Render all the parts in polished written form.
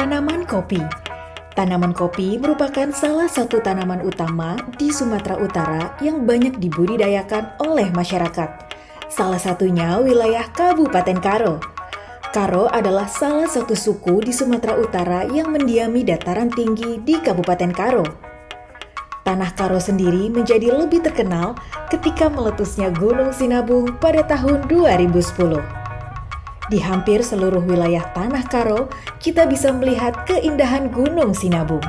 Tanaman kopi. Tanaman kopi merupakan salah satu tanaman utama di Sumatera Utara yang banyak dibudidayakan oleh masyarakat. Salah satunya wilayah Kabupaten Karo. Karo adalah salah satu suku di Sumatera Utara yang mendiami dataran tinggi di Kabupaten Karo. Tanah Karo sendiri menjadi lebih terkenal ketika meletusnya Gunung Sinabung pada tahun 2010. Di hampir seluruh wilayah Tanah Karo, kita bisa melihat keindahan Gunung Sinabung.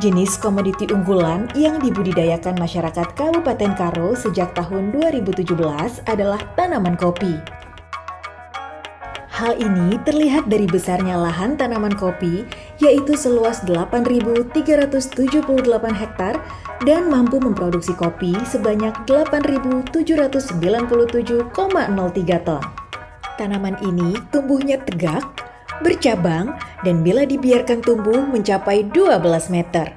Jenis komoditi unggulan yang dibudidayakan masyarakat Kabupaten Karo sejak tahun 2017 adalah tanaman kopi. Hal ini terlihat dari besarnya lahan tanaman kopi, yaitu seluas 8.378 hektar dan mampu memproduksi kopi sebanyak 8.797,03 ton. Tanaman ini tumbuhnya tegak, bercabang, dan bila dibiarkan tumbuh mencapai 12 meter.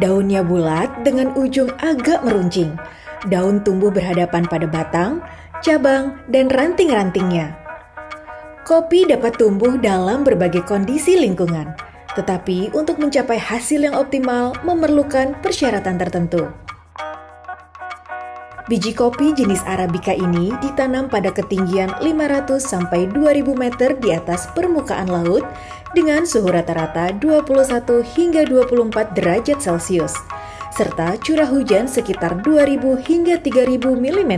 Daunnya bulat dengan ujung agak meruncing. Daun tumbuh berhadapan pada batang, cabang, dan ranting-rantingnya. Kopi dapat tumbuh dalam berbagai kondisi lingkungan, tetapi untuk mencapai hasil yang optimal memerlukan persyaratan tertentu. Biji kopi jenis Arabica ini ditanam pada ketinggian 500 sampai 2000 meter di atas permukaan laut dengan suhu rata-rata 21 hingga 24 derajat Celcius, serta curah hujan sekitar 2000 hingga 3000 mm.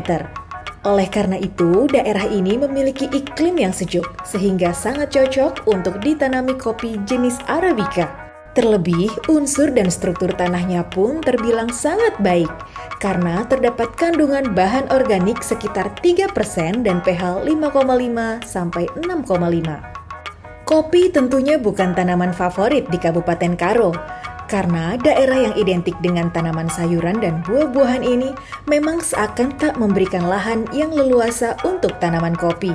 Oleh karena itu, daerah ini memiliki iklim yang sejuk, sehingga sangat cocok untuk ditanami kopi jenis Arabica. Terlebih, unsur dan struktur tanahnya pun terbilang sangat baik, karena terdapat kandungan bahan organik sekitar 3% dan pH 5,5 sampai 6,5. Kopi tentunya bukan tanaman favorit di Kabupaten Karo, karena daerah yang identik dengan tanaman sayuran dan buah-buahan ini memang seakan tak memberikan lahan yang leluasa untuk tanaman kopi.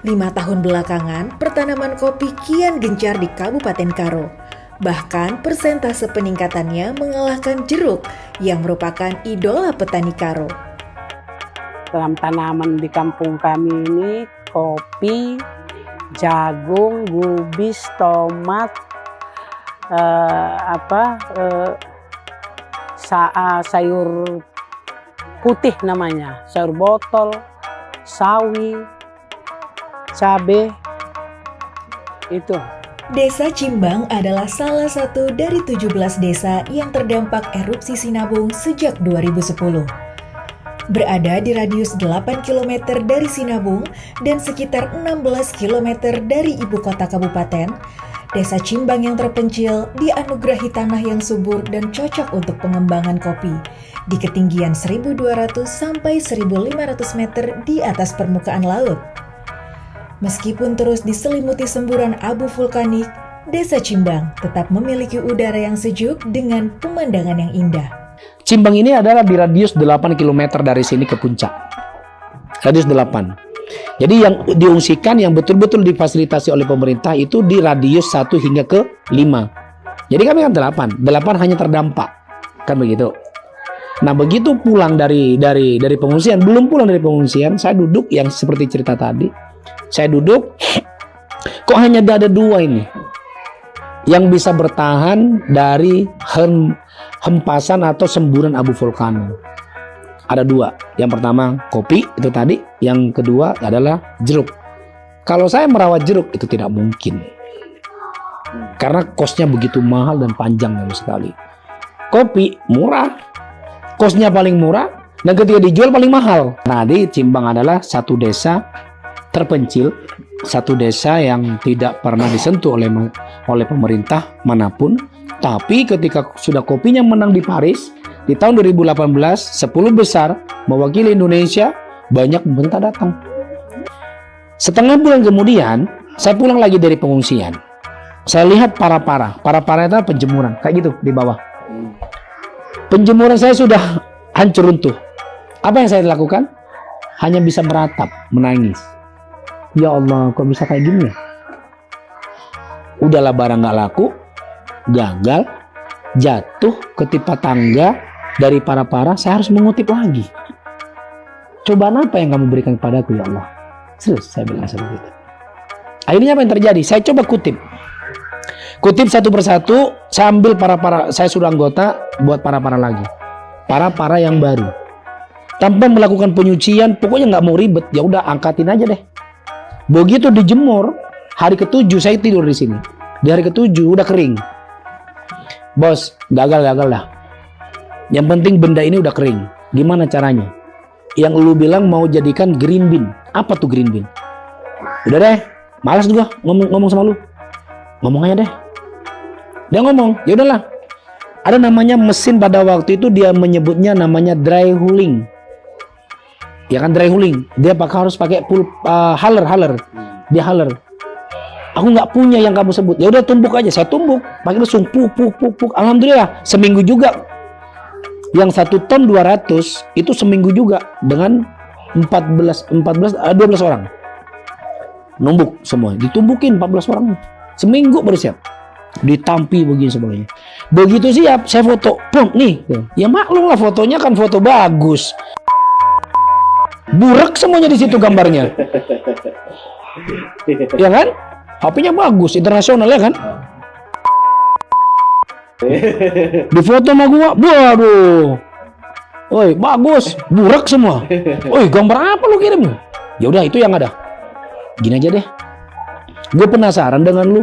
5 tahun belakangan, pertanaman kopi kian gencar di Kabupaten Karo. Bahkan persentase peningkatannya mengalahkan jeruk yang merupakan idola petani Karo. Dalam tanaman di kampung kami ini kopi, jagung, gubis, tomat, sayur putih namanya, sayur botol, sawi, cabai, itu. Desa Cimbang adalah salah satu dari 17 desa yang terdampak erupsi Sinabung sejak 2010. Berada di radius 8 km dari Sinabung dan sekitar 16 km dari ibu kota kabupaten, Desa Cimbang yang terpencil dianugerahi tanah yang subur dan cocok untuk pengembangan kopi di ketinggian 1.200 sampai 1.500 meter di atas permukaan laut. Meskipun terus diselimuti semburan abu vulkanik, Desa Cimbang tetap memiliki udara yang sejuk dengan pemandangan yang indah. Cimbang ini adalah di radius 8 km dari sini ke puncak. Radius 8. Jadi yang diungsikan yang betul-betul difasilitasi oleh pemerintah itu di radius 1 hingga ke 5. Jadi kami kan 8. 8 hanya terdampak. Kan begitu. Nah, begitu pulang dari pengungsian, belum pulang dari pengungsian, saya duduk yang seperti cerita tadi. Saya duduk, kok hanya ada 2 ini yang bisa bertahan dari hempasan atau semburan abu vulkanik. Ada 2. Yang pertama kopi itu tadi, yang kedua adalah jeruk. Kalau saya merawat jeruk itu tidak mungkin, karena kosnya begitu mahal dan panjang sekali. Kopi murah, kosnya paling murah, dan ketika dijual paling mahal. Nah, di Cimbang adalah satu desa terpencil, satu desa yang tidak pernah disentuh oleh pemerintah manapun. Tapi ketika sudah kopinya menang di Paris di tahun 2018, 10 besar mewakili Indonesia, banyak pemerintah datang. Setengah bulan kemudian saya pulang lagi dari pengungsian. Saya lihat para-para itu penjemuran kayak gitu di bawah. Penjemuran saya sudah hancur runtuh. Apa yang saya lakukan? Hanya bisa meratap, menangis. Ya Allah, kok bisa kayak gini ya? Udahlah barang nggak laku, gagal, jatuh ketimpa tangga dari para-para, saya harus mengutip lagi. Cobaan apa yang kamu berikan kepadaku ya Allah? Terus saya bilang seperti itu. Akhirnya apa yang terjadi? Saya coba kutip. Kutip satu persatu, saya ambil para saya suruh anggota buat para lagi. Para yang baru. Tanpa melakukan penyucian, pokoknya nggak mau ribet, ya udah angkatin aja deh. Begitu dijemur, hari ke-7 saya tidur di sini. Di hari ke-7 udah kering. Bos, gagal dah. Yang penting benda ini udah kering. Gimana caranya? Yang lu bilang mau jadikan green bean. Apa tuh green bean? Udah deh, malas juga ngomong sama lu. Ngomong aja deh. Dia ngomong, ya udahlah. Ada namanya mesin pada waktu itu dia menyebutnya namanya dry hulling. Ya kan dry hulling. Dia harus pakai haler. Dia haler. Aku nggak punya yang kamu sebut. Ya udah tumbuk aja. Saya tumbuk. Pakai langsung puk. Alhamdulillah seminggu juga. Yang 1 ton 200 itu seminggu juga dengan 12 orang. Numbuk semua. Ditumbukin 14 orang. Seminggu baru siap. Ditampi begini sebagainya. Begitu siap, saya foto. Pum, nih. Ya maklum lah fotonya kan foto bagus. Burak semuanya di situ gambarnya. Ya kan? HP-nya bagus, internasional ya kan? Di foto sama gua, waduh. Woi, bagus, burak semua. Woi, gambar apa lu kirim? Ya udah itu yang ada. Gini aja deh. Gue penasaran dengan lu.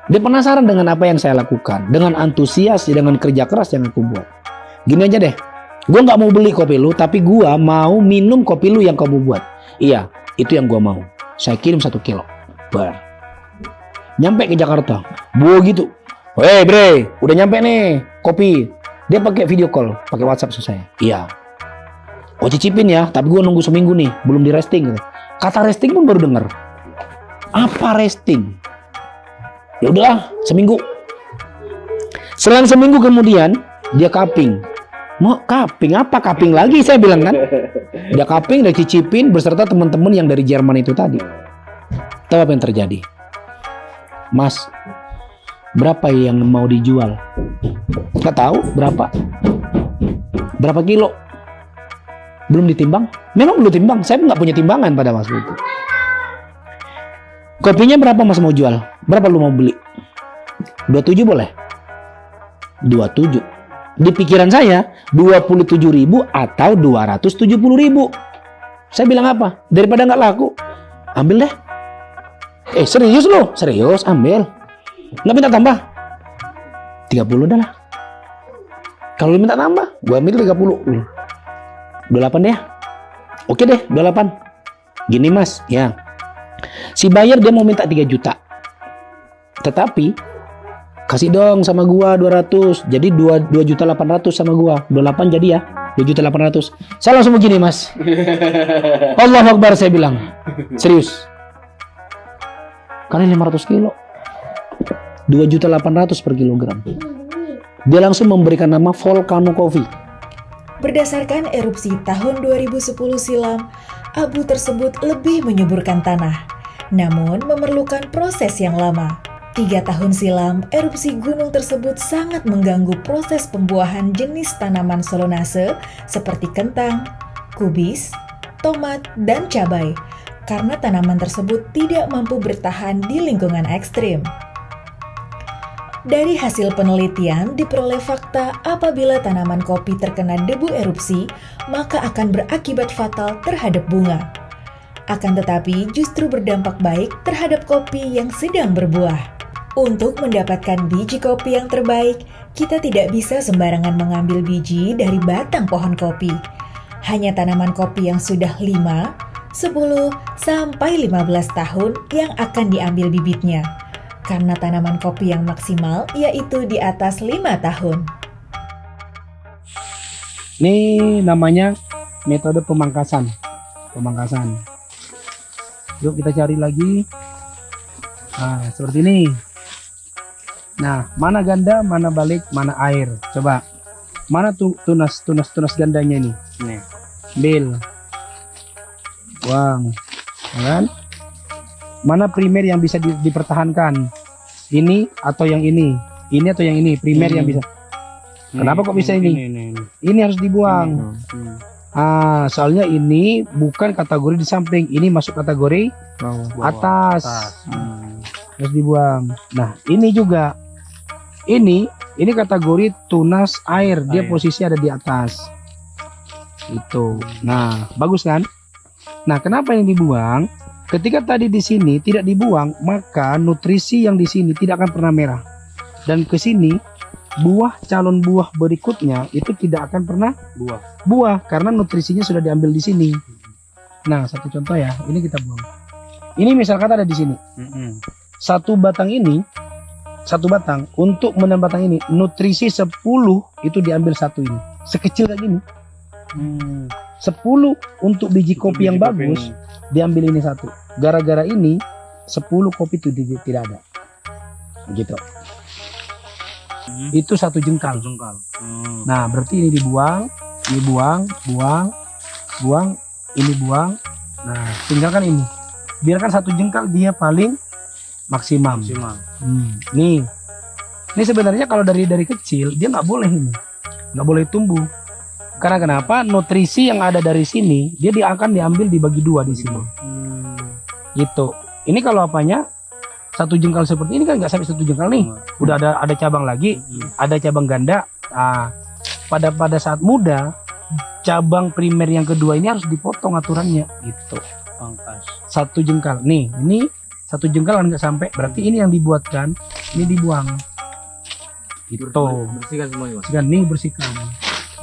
Dia penasaran dengan apa yang saya lakukan, dengan antusias, dengan kerja keras yang aku buat. Gini aja deh. Gue nggak mau beli kopi lu, tapi gue mau minum kopi lu yang kamu buat. Iya, itu yang gue mau. Saya kirim 1 kilo. Nyampe ke Jakarta, begitu. Weh bre, udah nyampe nih kopi. Dia pakai video call, pakai WhatsApp sama saya. Iya. Oh cicipin ya, tapi gue nunggu seminggu nih, belum di resting. Kata resting pun baru denger. Apa resting? Ya udahlah, seminggu. Selang seminggu kemudian dia kaping. Mau kaping apa? Kaping lagi saya bilang kan. Dia kaping, dia cicipin beserta teman-teman yang dari Jerman itu tadi. Tahu apa yang terjadi? Mas, berapa yang mau dijual? Nggak tahu berapa. Berapa kilo? Belum ditimbang? Memang belum timbang. Saya nggak punya timbangan pada waktu itu. Kopinya berapa mas mau jual? Berapa lu mau beli? 27 boleh? 27. Di pikiran saya 27.000 atau 270.000. Saya bilang apa? Daripada nggak laku, ambil deh. Serius lo? Serius, ambil. Nggak minta tambah? 30 dah lah. Kalau lu minta tambah, gua ambil 30. 28 deh ya. Oke deh, 28. Gini mas, ya. Si buyer dia mau minta 3 juta. Tetapi kasih dong sama gua 200. Jadi 2.800.000 sama gua. 28 jadi ya. 2.800.000. Saya langsung begini, Mas. Allahu Akbar saya bilang. Serius. Kali 500 kilo. 2.800.000 per kilogram. Dia langsung memberikan nama Volcano Coffee. Berdasarkan erupsi tahun 2010 silam, abu tersebut lebih menyuburkan tanah, namun memerlukan proses yang lama. 3 tahun silam, erupsi gunung tersebut sangat mengganggu proses pembuahan jenis tanaman solonase seperti kentang, kubis, tomat, dan cabai, karena tanaman tersebut tidak mampu bertahan di lingkungan ekstrim. Dari hasil penelitian diperoleh fakta apabila tanaman kopi terkena debu erupsi, maka akan berakibat fatal terhadap bunga. Akan tetapi justru berdampak baik terhadap kopi yang sedang berbuah. Untuk mendapatkan biji kopi yang terbaik, kita tidak bisa sembarangan mengambil biji dari batang pohon kopi. Hanya tanaman kopi yang sudah 5, 10, sampai 15 tahun yang akan diambil bibitnya. Karena tanaman kopi yang maksimal yaitu di atas 5 tahun. Ini namanya metode pemangkasan. Yuk kita cari lagi. Nah, seperti ini. Nah, mana ganda, mana balik, mana air. Coba. Mana tunas gandanya ini? Nih. Ambil. Buang. Kan? Mana primer yang bisa dipertahankan? Ini atau yang ini? Ini atau yang ini? Primer yang bisa. Kenapa kok bisa ini? Ini harus dibuang. Soalnya ini bukan kategori di samping. Ini masuk kategori atas. harus dibuang. Nah, ini juga ini kategori tunas air, dia Air. posisi ada di atas. Itu. Nah, bagus kan? Nah, kenapa yang dibuang? Ketika tadi di sini tidak dibuang, maka nutrisi yang di sini tidak akan pernah merah. Dan ke sini calon buah berikutnya itu tidak akan pernah buah karena nutrisinya sudah diambil di sini. Nah, satu contoh ya, ini kita buang. Ini misalkan ada di sini. Satu batang untuk menanam batang ini nutrisi 10 itu diambil satu ini. Sekecil kayak gini. 10 untuk biji kopi yang bagus diambil ini satu. Gara-gara ini 10 kopi itu tidak ada. Gitu. Itu satu jengkal. Nah, berarti ini dibuang, ini buang, ini buang. Nah, tinggalkan ini. Biarkan satu jengkal dia paling maksimum. Nih, ini sebenarnya kalau dari kecil dia nggak boleh ini, nggak boleh tumbuh. Karena kenapa? Nutrisi yang ada dari sini dia akan diambil dibagi dua di sini. Gitu. Ini kalau apanya? Satu jengkal seperti ini kan nggak sampai satu jengkal nih. Udah ada cabang lagi, ada cabang ganda. Nah, pada saat muda cabang primer yang kedua ini harus dipotong aturannya gitu. Pangkas. Satu jengkal. Nih, ini satu jengkal kan nggak sampai. Berarti ini yang dibuatkan, ini dibuang. Gitu. Bersihkan semua ya. Bersihkan, nih bersihkan.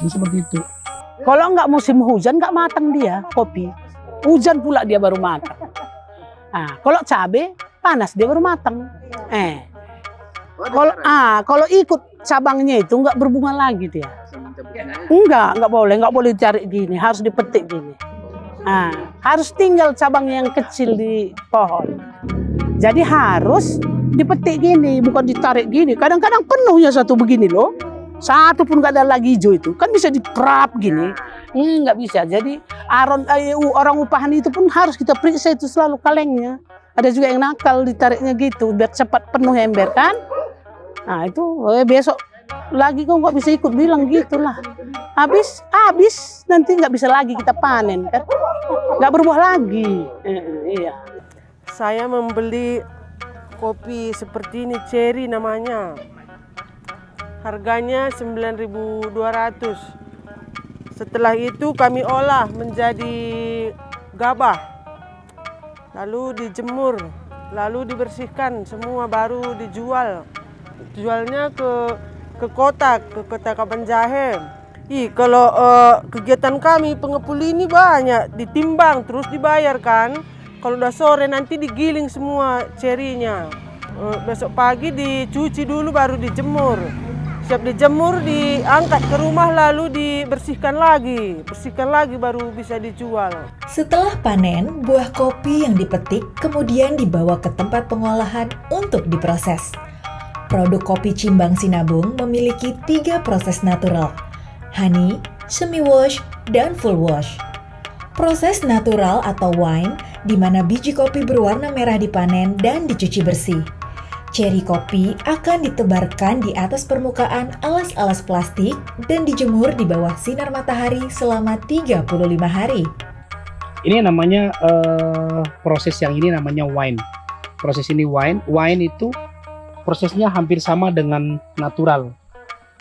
Ini seperti itu. Kalau nggak musim hujan nggak matang dia kopi. Hujan pula dia baru matang. Nah, kalau cabai panas dia baru matang. Kalau ikut cabangnya itu nggak berbunga lagi dia. Nggak boleh cari gini, harus dipetik gini. Nah, harus tinggal cabangnya yang kecil di pohon. Jadi harus dipetik gini, bukan ditarik gini. Kadang-kadang penuh ya satu begini loh. Satu pun nggak ada lagi hijau itu. Kan bisa diperap gini. Nggak bisa. Jadi orang upahan itu pun harus kita periksa itu selalu kalengnya. Ada juga yang nakal ditariknya gitu biar cepat penuh ember kan. Nah itu besok lagi kau nggak bisa ikut bilang gitulah. Habis nanti nggak bisa lagi kita panen kan. Nggak berbuah lagi. Iya. Saya membeli kopi seperti ini, cherry namanya. Harganya 9.200. Setelah itu kami olah menjadi gabah. Lalu dijemur, lalu dibersihkan semua baru dijual. Jualnya ke kota Kabanjahe. Kalau kegiatan kami pengepul ini banyak, ditimbang terus dibayarkan. Kalau udah sore nanti digiling semua cerinya. Besok pagi dicuci dulu baru dijemur. Siap dijemur, diangkat ke rumah lalu dibersihkan lagi. Bersihkan lagi baru bisa dijual. Setelah panen, buah kopi yang dipetik kemudian dibawa ke tempat pengolahan untuk diproses. Produk kopi Cimbang Sinabung memiliki 3 proses natural: honey, semi wash, dan full wash. Proses natural atau wine di mana biji kopi berwarna merah dipanen dan dicuci bersih. Ceri kopi akan ditebarkan di atas permukaan alas-alas plastik dan dijemur di bawah sinar matahari selama 35 hari. Ini namanya proses yang ini namanya wine. Proses ini wine. Wine itu prosesnya hampir sama dengan natural.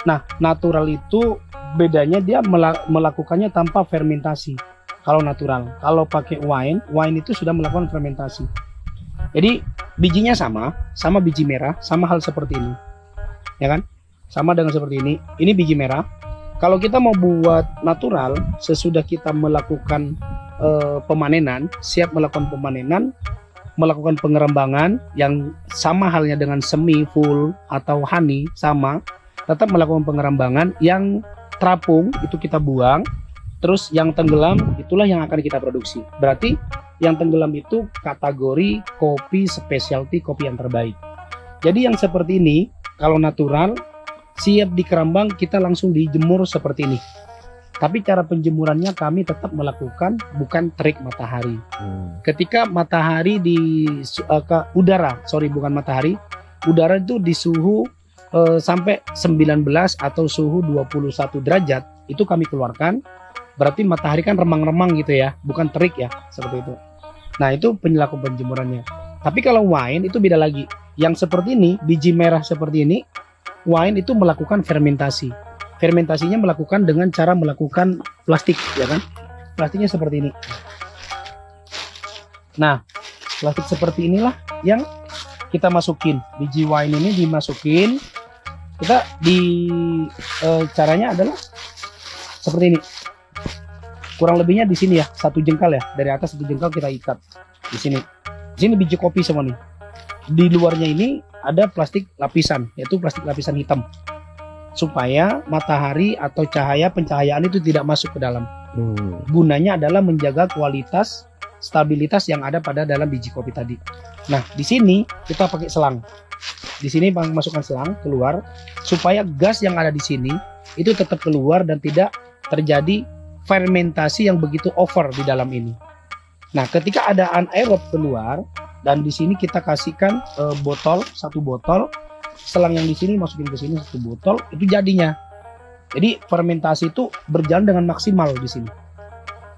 Nah, natural itu bedanya dia melakukannya tanpa fermentasi. Kalau natural, kalau pakai wine itu sudah melakukan fermentasi. Jadi bijinya sama biji merah, sama hal seperti ini, ya kan? Sama dengan seperti ini. Ini biji merah. Kalau kita mau buat natural, sesudah kita melakukan pemanenan, siap melakukan pemanenan, melakukan pengerembangan yang sama halnya dengan semi, full atau honey sama, tetap melakukan pengerembangan. Yang terapung itu kita buang. Terus yang tenggelam itulah yang akan kita produksi. Berarti yang tenggelam itu kategori kopi specialty, kopi yang terbaik. Jadi yang seperti ini kalau natural siap dikerambang kita langsung dijemur seperti ini. Tapi cara penjemurannya kami tetap melakukan bukan terik matahari. Ketika matahari udara itu di suhu sampai 19 atau suhu 21 derajat itu kami keluarkan. Berarti matahari kan remang-remang gitu ya, bukan terik ya, seperti itu. Nah itu perilaku penjemurannya. Tapi kalau wine itu beda lagi. Yang seperti ini, biji merah seperti ini, wine itu melakukan fermentasi. Fermentasinya melakukan dengan cara melakukan plastik, ya kan? Plastiknya seperti ini. Nah, plastik seperti inilah yang kita masukin. Biji wine ini dimasukin. Kita caranya adalah seperti ini. Kurang lebihnya di sini ya, 1 jengkal ya. Dari atas 1 jengkal kita ikat di sini. Di sini biji kopi semua nih. Di luarnya ini ada plastik lapisan, yaitu plastik lapisan hitam. Supaya matahari atau pencahayaan itu tidak masuk ke dalam. Gunanya adalah menjaga kualitas, stabilitas yang ada pada dalam biji kopi tadi. Nah, di sini kita pakai selang. Di sini masukkan selang keluar supaya gas yang ada di sini itu tetap keluar dan tidak terjadi fermentasi yang begitu over di dalam ini. Nah, ketika ada anaerob keluar dan di sini kita kasihkan satu botol, selang yang di sini masukin ke sini 1 botol, itu jadinya. Jadi fermentasi itu berjalan dengan maksimal di sini.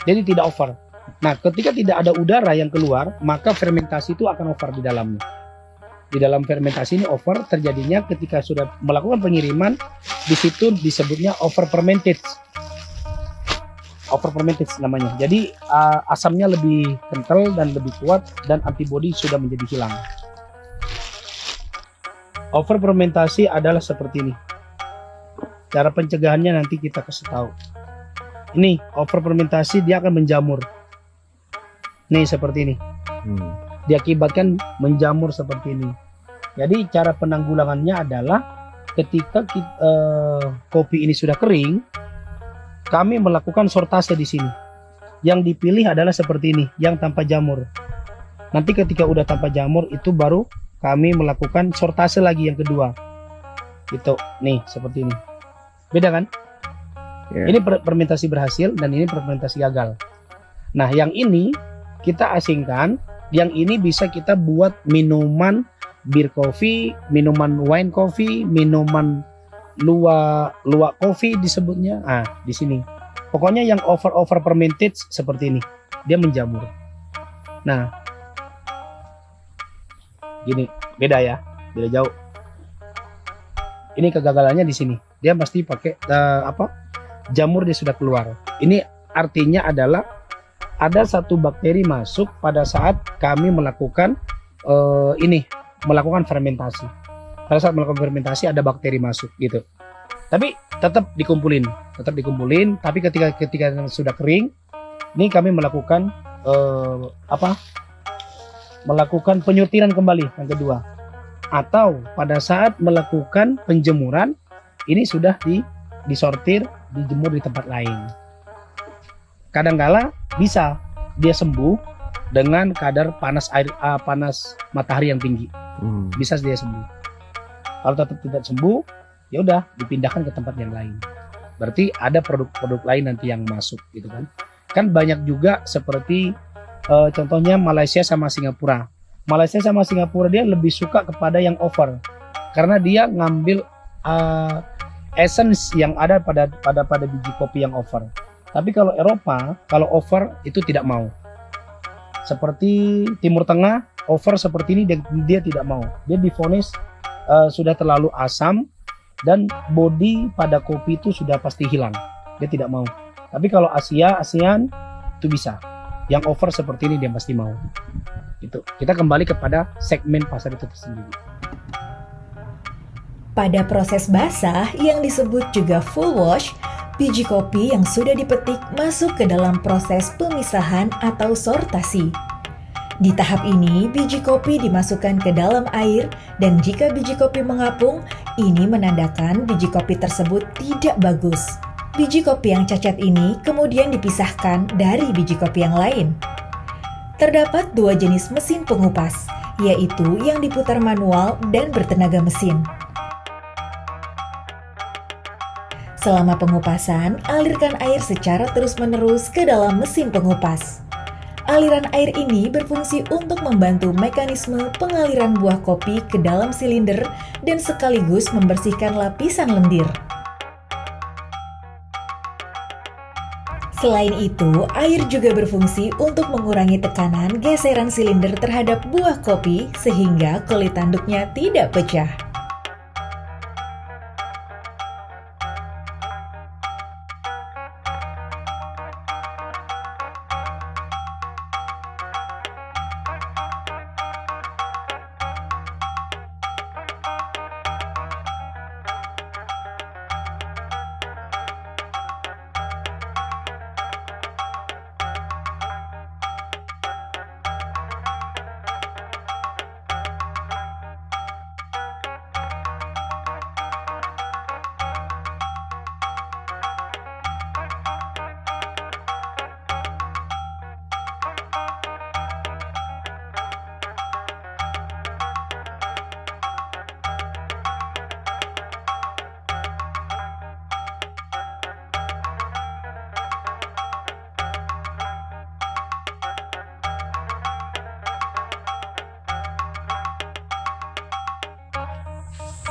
Jadi tidak over. Nah, ketika tidak ada udara yang keluar, maka fermentasi itu akan over di dalamnya. Di dalam fermentasi ini over terjadinya ketika sudah melakukan pengiriman, di situ disebutnya over fermented. Over fermented namanya. Jadi asamnya lebih kental dan lebih kuat dan antibodi sudah menjadi hilang. Over fermentasi adalah seperti ini. Cara pencegahannya nanti kita kasih tahu. Ini over fermentasi dia akan menjamur. Nih seperti ini. Diakibatkan menjamur seperti ini. Jadi cara penanggulangannya adalah ketika kopi ini sudah kering, kami melakukan sortase di sini. Yang dipilih adalah seperti ini, yang tanpa jamur. Nanti ketika udah tanpa jamur itu baru kami melakukan sortase lagi yang kedua. Itu nih seperti ini. Beda kan? Yeah. Ini fermentasi berhasil dan ini fermentasi gagal. Nah, yang ini kita asingkan, yang ini bisa kita buat minuman bir coffee, minuman wine coffee, minuman luwak kopi disebutnya. Di sini. Pokoknya yang over fermented seperti ini. Dia menjamur. Nah, gini, beda ya, beda jauh. Ini kegagalannya di sini. Dia pasti pakai jamur dia sudah keluar. Ini artinya adalah ada satu bakteri masuk pada saat kami melakukan melakukan fermentasi. Pada saat melakukan fermentasi ada bakteri masuk gitu. Tapi tetap dikumpulin. Tapi ketika sudah kering, ini kami melakukan melakukan penyutiran kembali yang kedua. Atau pada saat melakukan penjemuran, ini sudah disortir, dijemur di tempat lain. Kadangkala bisa dia sembuh dengan kadar panas matahari yang tinggi. Bisa dia sembuh. Kalau tetap tidak sembuh, ya udah dipindahkan ke tempat yang lain. Berarti ada produk-produk lain nanti yang masuk gitu kan. Kan banyak juga seperti contohnya Malaysia sama Singapura. Malaysia sama Singapura dia lebih suka kepada yang over. Karena dia ngambil essence yang ada pada biji kopi yang over. Tapi kalau Eropa, kalau over itu tidak mau. Seperti Timur Tengah, over seperti ini dia tidak mau. Dia divonis sudah terlalu asam dan body pada kopi itu sudah pasti hilang. Dia tidak mau. Tapi kalau ASEAN itu bisa. Yang over seperti ini dia pasti mau. Itu. Kita kembali kepada segmen pasar itu tersendiri. Pada proses basah yang disebut juga full wash, biji kopi yang sudah dipetik masuk ke dalam proses pemisahan atau sortasi. Di tahap ini, biji kopi dimasukkan ke dalam air dan jika biji kopi mengapung, ini menandakan biji kopi tersebut tidak bagus. Biji kopi yang cacat ini kemudian dipisahkan dari biji kopi yang lain. Terdapat 2 jenis mesin pengupas, yaitu yang diputar manual dan bertenaga mesin. Selama pengupasan, alirkan air secara terus-menerus ke dalam mesin pengupas. Aliran air ini berfungsi untuk membantu mekanisme pengaliran buah kopi ke dalam silinder dan sekaligus membersihkan lapisan lendir. Selain itu, air juga berfungsi untuk mengurangi tekanan geseran silinder terhadap buah kopi sehingga kulit tanduknya tidak pecah.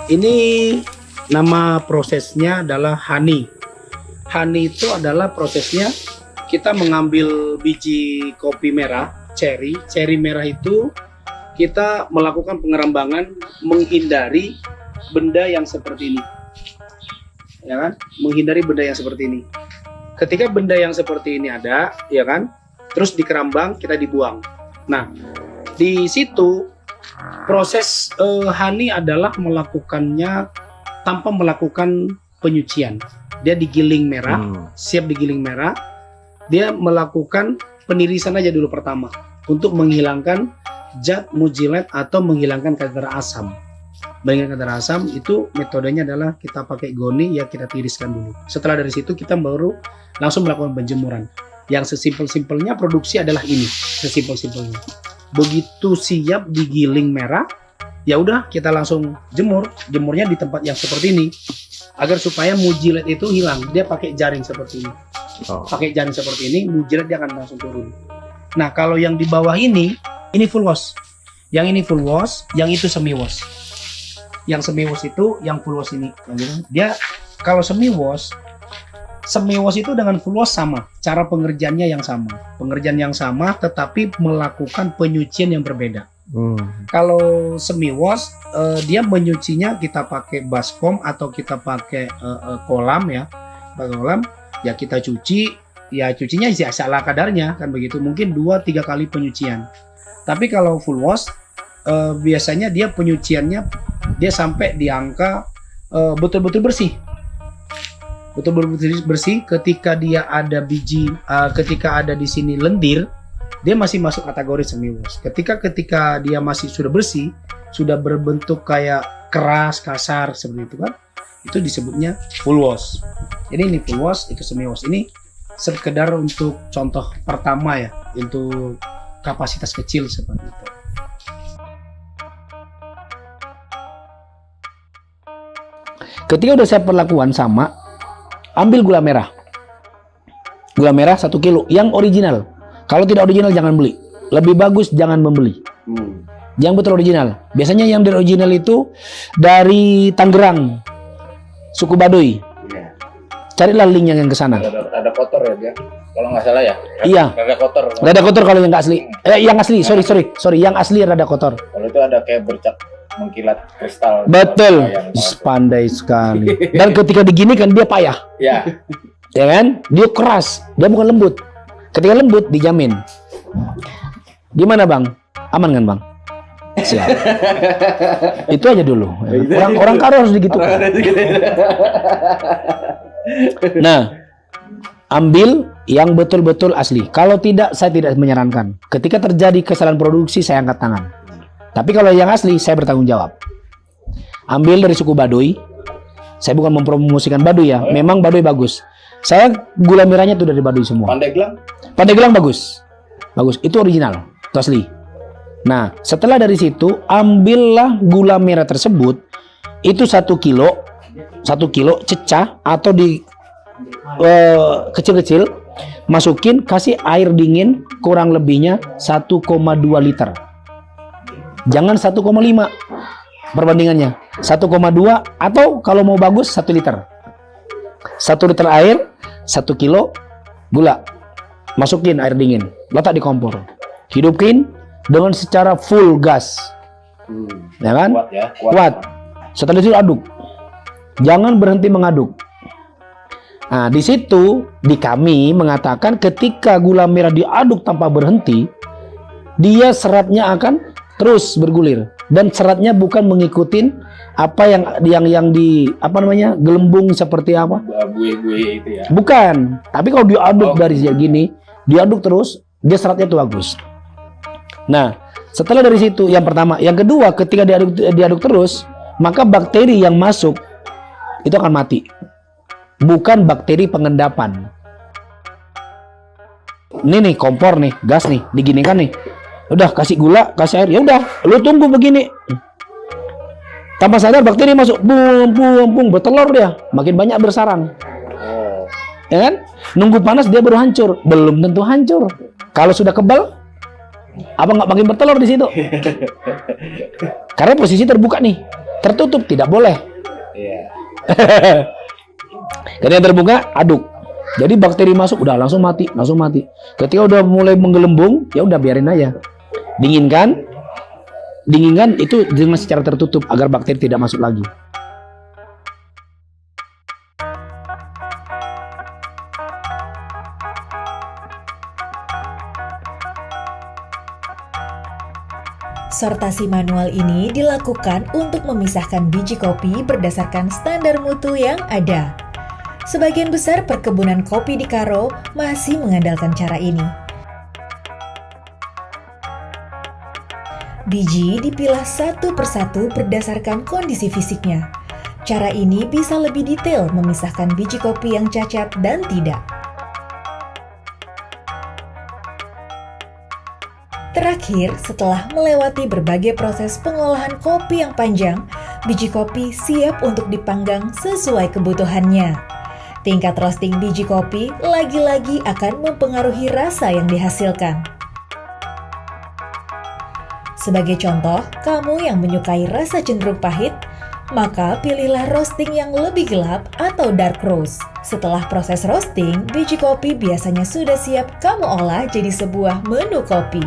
Ini nama prosesnya adalah honey. Honey itu adalah prosesnya kita mengambil biji kopi merah, cherry merah itu kita melakukan pengerambangan menghindari benda yang seperti ini. Ya kan? Menghindari benda yang seperti ini. Ketika benda yang seperti ini ada, ya kan? Terus dikerambang, kita dibuang. Nah, di situ proses honey adalah melakukannya tanpa melakukan penyucian. Dia digiling merah, siap digiling merah. Dia melakukan penirisan aja dulu pertama untuk menghilangkan zat mujilat atau menghilangkan kadar asam. Menghilangkan kadar asam itu metodenya adalah kita pakai goni, ya kita tiriskan dulu. Setelah dari situ kita baru langsung melakukan penjemuran. Yang sesimpel-simpelnya produksi adalah ini, sesimpel-simpelnya. Begitu siap digiling merah, ya udah kita langsung jemur. Jemurnya di tempat yang seperti ini agar supaya mujilat itu hilang. Dia pakai jaring seperti ini. Pakai jaring seperti ini, mujilat dia akan langsung turun. Nah, kalau yang di bawah ini full wash. Yang ini full wash, yang itu semi wash. Yang semi wash itu yang full wash ini. Dia kalau semi wash itu dengan full wash sama, cara pengerjaannya yang sama. Pengerjaan yang sama tetapi melakukan penyucian yang berbeda. Kalau semi wash dia menyucinya kita pakai baskom atau kita pakai kolam ya. Kolam ya kita cuci, ya cucinya ya salah kadarnya kan begitu. Mungkin 2-3 kali penyucian. Tapi kalau full wash biasanya dia penyuciannya dia sampai di angka betul-betul bersih. Betul-betul bersih. Ketika dia ada biji, ketika ada di sini lendir, dia masih masuk kategori semi wash. Ketika dia masih sudah bersih, sudah berbentuk kayak keras, kasar seperti itu kan, itu disebutnya full wash. Jadi ini full wash, itu semi wash. Ini sekedar untuk contoh pertama ya, untuk kapasitas kecil seperti itu. Ketika udah saya perlakuan sama, ambil gula merah. Gula merah 1 kilo yang original. Kalau tidak original jangan beli. Lebih bagus jangan membeli. Yang betul original. Biasanya yang dari original itu dari Tangerang, suku Baduy. Carilah linknya yang ke sana. Ada kotor ya dia, kalau nggak salah ya. Iya. Rada kotor. Rada kotor kalau yang nggak asli. Yang asli, sorry, yang asli rada kotor. Kalau itu ada kayak bercak mengkilat kristal. Betul. Pandai sekali. Dan ketika diginikan dia payah. Ya. Ya kan? Dia keras, dia bukan lembut. Ketika lembut dijamin. Gimana bang? Aman kan bang? Siap. Itu aja dulu. Orang karo harus begitu. Nah, ambil yang betul-betul asli. Kalau tidak, saya tidak menyarankan. Ketika terjadi kesalahan produksi, saya angkat tangan. Tapi kalau yang asli, saya bertanggung jawab. Ambil dari suku Baduy. Saya bukan mempromosikan Baduy ya. Memang Baduy bagus. Saya gula merahnya itu dari Baduy semua. Pandeglang bagus. Bagus. Itu original. Itu asli. Nah, setelah dari situ, ambillah gula merah tersebut. Itu 1 kilo. 1 kilo cecah atau di kecil-kecil. Masukin, kasih air dingin kurang lebihnya 1,2 liter. Jangan 1,5 perbandingannya. 1,2 atau kalau mau bagus 1 liter. 1 liter air, 1 kilo gula, masukin air dingin, letak di kompor, hidupin dengan secara full gas, ya kan? Kuat ya, Kuat. Setelah itu aduk, jangan berhenti mengaduk. Nah, di situ di kami mengatakan ketika gula merah diaduk tanpa berhenti, dia seratnya akan terus bergulir dan seratnya bukan mengikuti apa yang di apa namanya gelembung seperti apa. buih-buih itu ya. Bukan, tapi kalau diaduk dari gini, diaduk terus, dia seratnya itu bagus. Nah, setelah dari situ, yang pertama, yang kedua, ketika diaduk terus, maka bakteri yang masuk itu akan mati, bukan bakteri pengendapan. Ini nih kompor nih, gas nih, diginikan nih, udah kasih gula, kasih air, ya udah, lu tunggu begini. Tanpa sadar bakteri masuk, bung, bertelur dia, makin banyak bersarang. Ya kan? Nunggu panas dia baru hancur, belum tentu hancur. Kalau sudah kebal, apa nggak makin bertelur di situ? Karena posisi terbuka nih, tertutup, tidak boleh. Iya. Karena yang terbuka, aduk. Jadi bakteri masuk, udah langsung mati. Ketika udah mulai menggelembung, ya udah biarin aja. Dinginkan itu dengan secara tertutup agar bakteri tidak masuk lagi. Sortasi manual ini dilakukan untuk memisahkan biji kopi berdasarkan standar mutu yang ada. Sebagian besar perkebunan kopi di Karo masih mengandalkan cara ini. Biji dipilah satu persatu berdasarkan kondisi fisiknya. Cara ini bisa lebih detail memisahkan biji kopi yang cacat dan tidak. Terakhir, setelah melewati berbagai proses pengolahan kopi yang panjang, biji kopi siap untuk dipanggang sesuai kebutuhannya. Tingkat roasting biji kopi lagi-lagi akan mempengaruhi rasa yang dihasilkan. Sebagai contoh, kamu yang menyukai rasa cenderung pahit, maka pilihlah roasting yang lebih gelap atau dark roast. Setelah proses roasting, biji kopi biasanya sudah siap kamu olah jadi sebuah menu kopi.